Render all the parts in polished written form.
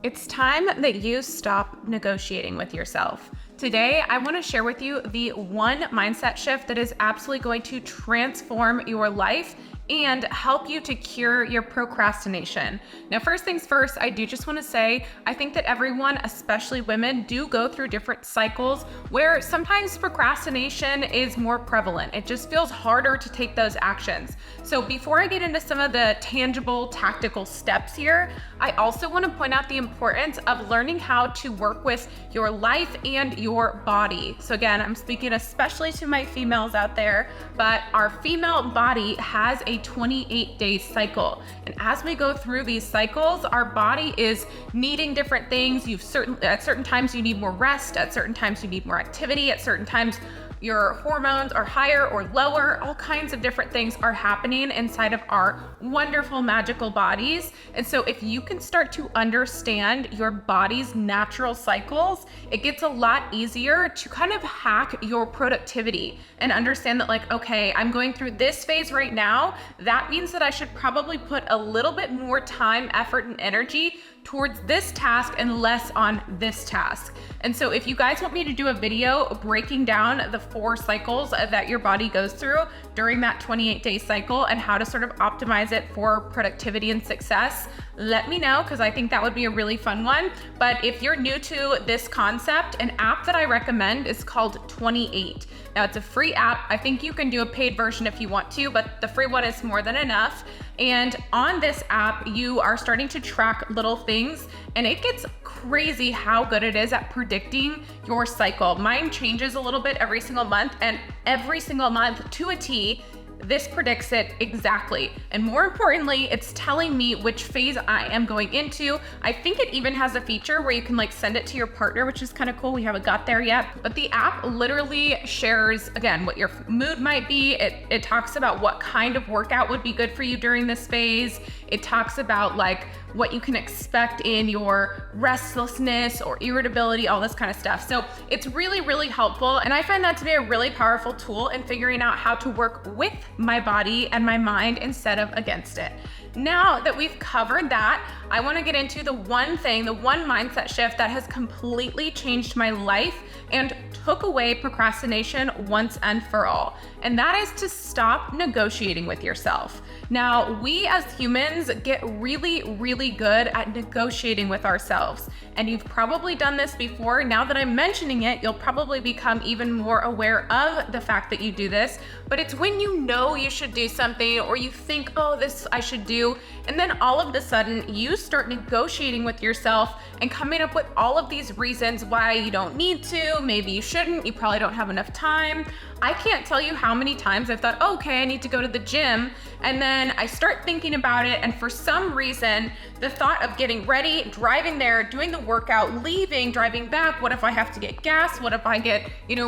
It's time that you stop negotiating with yourself. Today, I want to share with you the one mindset shift that is absolutely going to transform your life and help you to cure your procrastination. Now, first things first, I do just want to say, I think that everyone, especially women, do go through different cycles where sometimes procrastination is more prevalent. It just feels harder to take those actions. So before I get into some of the tangible tactical steps here, I also want to point out the importance of learning how to work with your life and your body. So again, I'm speaking especially to my females out there, but our female body has a 28-day cycle. And as we go through these cycles, our body is needing different things. At certain times you need more rest, at certain times you need more activity, at certain times your hormones are higher or lower. All kinds of different things are happening inside of our wonderful, magical bodies. And so if you can start to understand your body's natural cycles, it gets a lot easier to kind of hack your productivity and understand that, like, okay, I'm going through this phase right now. That means that I should probably put a little bit more time, effort, and energy towards this task and less on this task. And so if you guys want me to do a video breaking down the 4 cycles that your body goes through during that 28-day cycle and how to sort of optimize it for productivity and success, let me know, because I think that would be a really fun one. But if you're new to this concept, an app that I recommend is called 28. Now, it's a free app. I think you can do a paid version if you want to, but the free one is more than enough. And on this app, you are starting to track little things, and it gets crazy how good it is at predicting your cycle. Mine changes a little bit every single month, and every single month to a T, this predicts it exactly. And more importantly, it's telling me which phase I am going into. I think it even has a feature where you can like send it to your partner, which is kind of cool. We haven't got there yet, but the app literally shares, again, what your mood might be. It talks about what kind of workout would be good for you during this phase. It talks about like what you can expect in your restlessness or irritability, all this kind of stuff. So it's really, really helpful. And I find that to be a really powerful tool in figuring out how to work with my body and my mind instead of against it. Now that we've covered that, I want to get into the one mindset shift that has completely changed my life and took away procrastination once and for all. And that is to stop negotiating with yourself. Now, we as humans get really, really good at negotiating with ourselves. And you've probably done this before. Now that I'm mentioning it, you'll probably become even more aware of the fact that you do this. But it's when you know you should do something, or you think, oh, this I should do, and then all of a sudden you start negotiating with yourself and coming up with all of these reasons why you don't need to, maybe you shouldn't, you probably don't have enough time. I can't tell you how many times I've thought, oh, okay, I need to go to the gym, and then I start thinking about it, and for some reason, the thought of getting ready, driving there, doing the workout, leaving, driving back, what if I have to get gas? What if I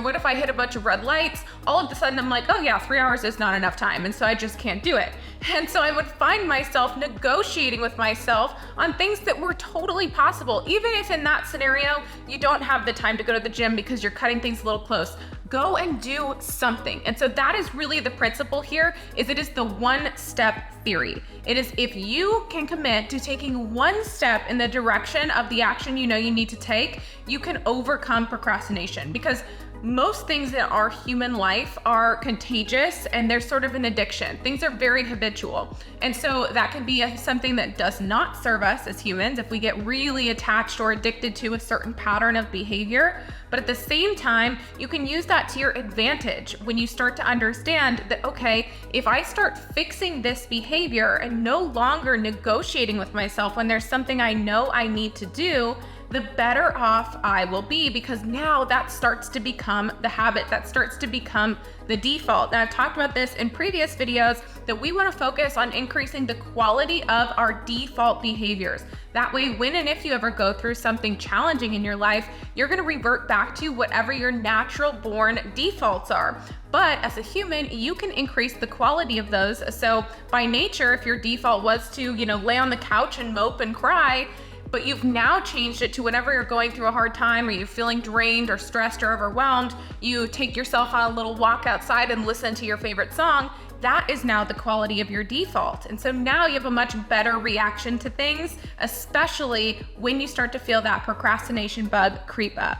what if I hit a bunch of red lights? All of a sudden I'm like, oh yeah, 3 hours is not enough time, and so I just can't do it. And so I would find myself negotiating with myself on things that were totally possible. Even if in that scenario, you don't have the time to go to the gym because you're cutting things a little close, go and do something. And so that is really the principle here, is it is the one-step theory. It is if you can commit to taking one step in the direction of the action you know you need to take, you can overcome procrastination, because most things in our human life are contagious and they're sort of an addiction. Things are very habitual. And so that can be something that does not serve us as humans if we get really attached or addicted to a certain pattern of behavior. But at the same time, you can use that to your advantage when you start to understand that, okay, if I start fixing this behavior and no longer negotiating with myself when there's something I know I need to do, the better off I will be, because now that starts to become the habit, that starts to become the default. And I've talked about this in previous videos that we want to focus on increasing the quality of our default behaviors. That way, when and if you ever go through something challenging in your life, you're going to revert back to whatever your natural born defaults are. But as a human, you can increase the quality of those. So by nature, if your default was to, lay on the couch and mope and cry, but you've now changed it to whenever you're going through a hard time or you're feeling drained or stressed or overwhelmed, you take yourself on a little walk outside and listen to your favorite song. that is now the quality of your default. And so now you have a much better reaction to things, especially when you start to feel that procrastination bug creep up.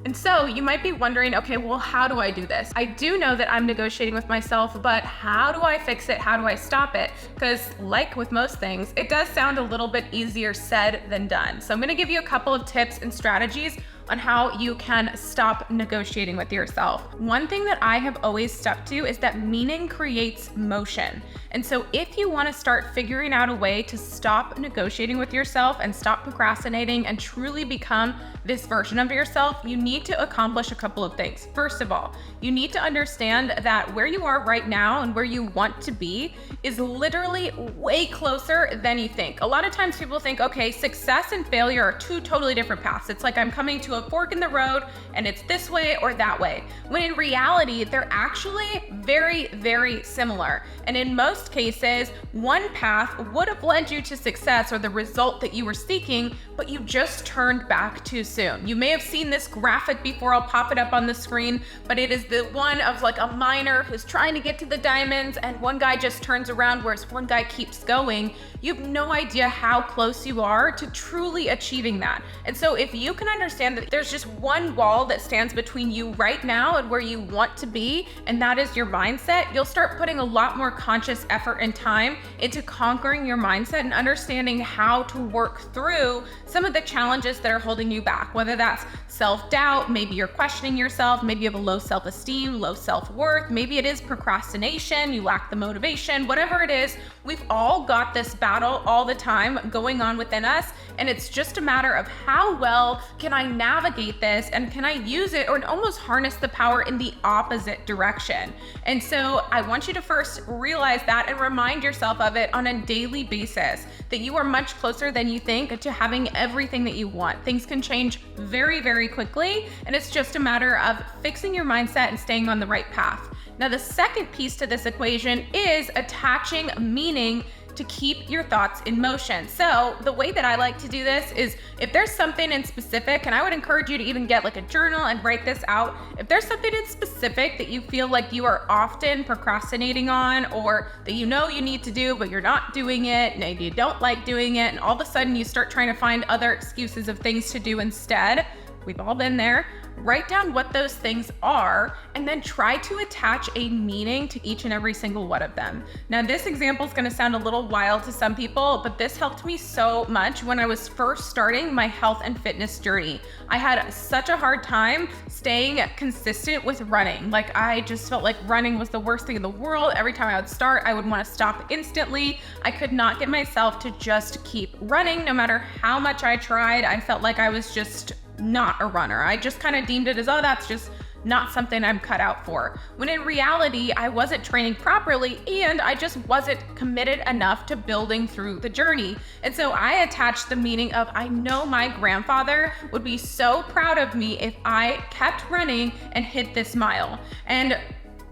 And so you might be wondering, okay, well, how do I do this? I do know that I'm negotiating with myself, but how do I fix it? How do I stop it? Because like with most things, it does sound a little bit easier said than done. So I'm gonna give you a couple of tips and strategies on how you can stop negotiating with yourself. One thing that I have always stuck to is that meaning creates motion. And so if you want to start figuring out a way to stop negotiating with yourself and stop procrastinating and truly become this version of yourself, you need to accomplish a couple of things. First of all, you need to understand that where you are right now and where you want to be is literally way closer than you think. A lot of times people think, okay, success and failure are two totally different paths. It's like I'm coming to a fork in the road and it's this way or that way. When in reality, they're actually very, very similar. And in most cases, one path would have led you to success or the result that you were seeking, but you just turned back too soon. You may have seen this graphic before, I'll pop it up on the screen, but it is the one of like a miner who's trying to get to the diamonds and one guy just turns around whereas one guy keeps going. You have no idea how close you are to truly achieving that. And so if you can understand that there's just one wall that stands between you right now and where you want to be, and that is your mindset, you'll start putting a lot more conscious effort and time into conquering your mindset and understanding how to work through some of the challenges that are holding you back, whether that's self-doubt, maybe you're questioning yourself, maybe you have a low self-esteem, low self-worth, maybe it is procrastination, you lack the motivation, whatever it is, we've all got this battle all the time going on within us, and it's just a matter of how well can I navigate this and can I use it or almost harness the power in the opposite direction. And so I want you to first realize that and remind yourself of it on a daily basis, that you are much closer than you think to having everything that you want. Things can change very, very quickly, and it's just a matter of fixing your mindset and staying on the right path. Now, the second piece to this equation is attaching meaning to keep your thoughts in motion. So the way that I like to do this is if there's something in specific, and I would encourage you to even get like a journal and write this out. If there's something in specific that you feel like you are often procrastinating on, or that you know you need to do, but you're not doing it, and you don't like doing it, and all of a sudden you start trying to find other excuses of things to do instead, we've all been there. Write down what those things are and then try to attach a meaning to each and every single one of them. Now, this example is going to sound a little wild to some people, but this helped me so much when I was first starting my health and fitness journey. I had such a hard time staying consistent with running. Like, I just felt like running was the worst thing in the world. Every time I would start, I would want to stop instantly. I could not get myself to just keep running. No matter how much I tried, I felt like I was just not a runner. I just kind of deemed it as, oh, that's just not something I'm cut out for. When in reality, I wasn't training properly and I just wasn't committed enough to building through the journey. And so I attached the meaning of, I know my grandfather would be so proud of me if I kept running and hit this mile. And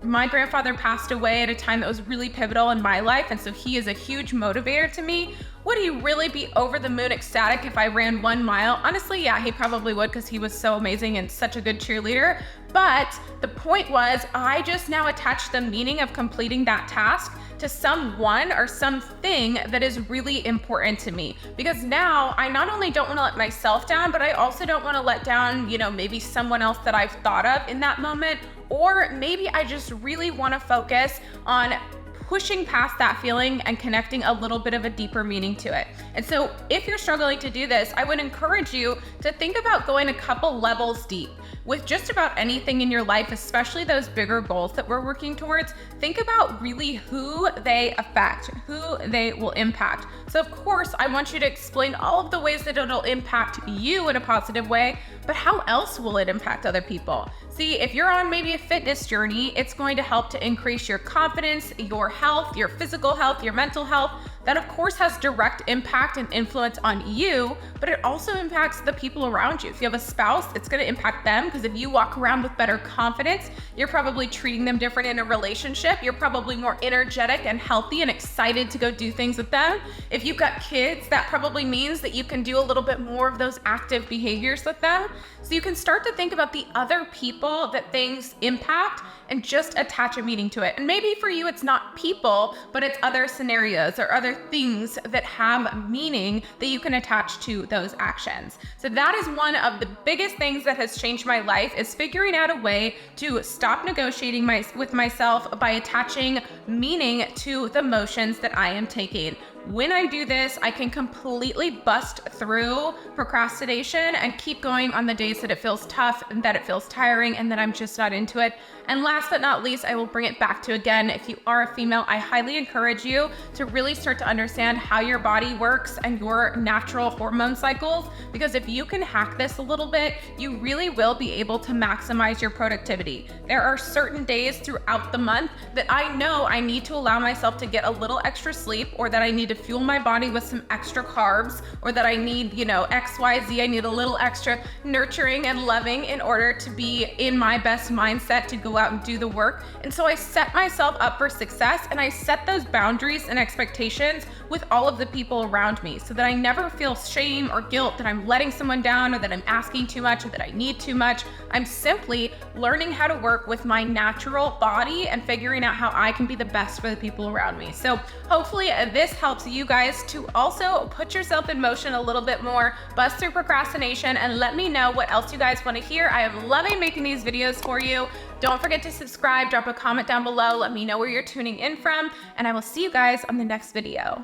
my grandfather passed away at a time that was really pivotal in my life, and so he is a huge motivator to me. Would he really be over the moon ecstatic if I ran 1 mile? Honestly, yeah, he probably would, because he was so amazing and such a good cheerleader. But the point was, I just now attached the meaning of completing that task to someone or something that is really important to me. Because now I not only don't want to let myself down, but I also don't want to let down, maybe someone else that I've thought of in that moment. Or maybe I just really want to focus on pushing past that feeling and connecting a little bit of a deeper meaning to it. And so if you're struggling to do this, I would encourage you to think about going a couple levels deep with just about anything in your life, especially those bigger goals that we're working towards. Think about really who they affect, who they will impact. So of course, I want you to explain all of the ways that it'll impact you in a positive way, but how else will it impact other people? See, if you're on maybe a fitness journey, it's going to help to increase your confidence, your health, your physical health, your mental health. that of course has direct impact and influence on you, but it also impacts the people around you. If you have a spouse, it's going to impact them, because if you walk around with better confidence, you're probably treating them different in a relationship. You're probably more energetic and healthy and excited to go do things with them. If you've got kids, that probably means that you can do a little bit more of those active behaviors with them. So you can start to think about the other people that things impact and just attach a meaning to it. And maybe for you, it's not people, but it's other scenarios or other things that have meaning that you can attach to those actions. So that is one of the biggest things that has changed my life, is figuring out a way to stop negotiating with myself by attaching meaning to the motions that I am taking. When I do this, I can completely bust through procrastination and keep going on the days that it feels tough and that it feels tiring and that I'm just not into it. And last but not least, I will bring it back to, again, if you are a female, I highly encourage you to really start to understand how your body works and your natural hormone cycles, because if you can hack this a little bit, you really will be able to maximize your productivity. There are certain days throughout the month that I know I need to allow myself to get a little extra sleep, or that I need to fuel my body with some extra carbs, or that I need, XYZ, I need a little extra nurturing and loving in order to be in my best mindset to go out and do the work. And so I set myself up for success, and I set those boundaries and expectations with all of the people around me, so that I never feel shame or guilt that I'm letting someone down, or that I'm asking too much, or that I need too much. I'm simply learning how to work with my natural body and figuring out how I can be the best for the people around me. So hopefully this helps you guys to also put yourself in motion a little bit more, bust through procrastination, and let me know what else you guys want to hear. I am loving making these videos for you. Don't forget to subscribe, drop a comment down below, let me know where you're tuning in from, and I will see you guys on the next video.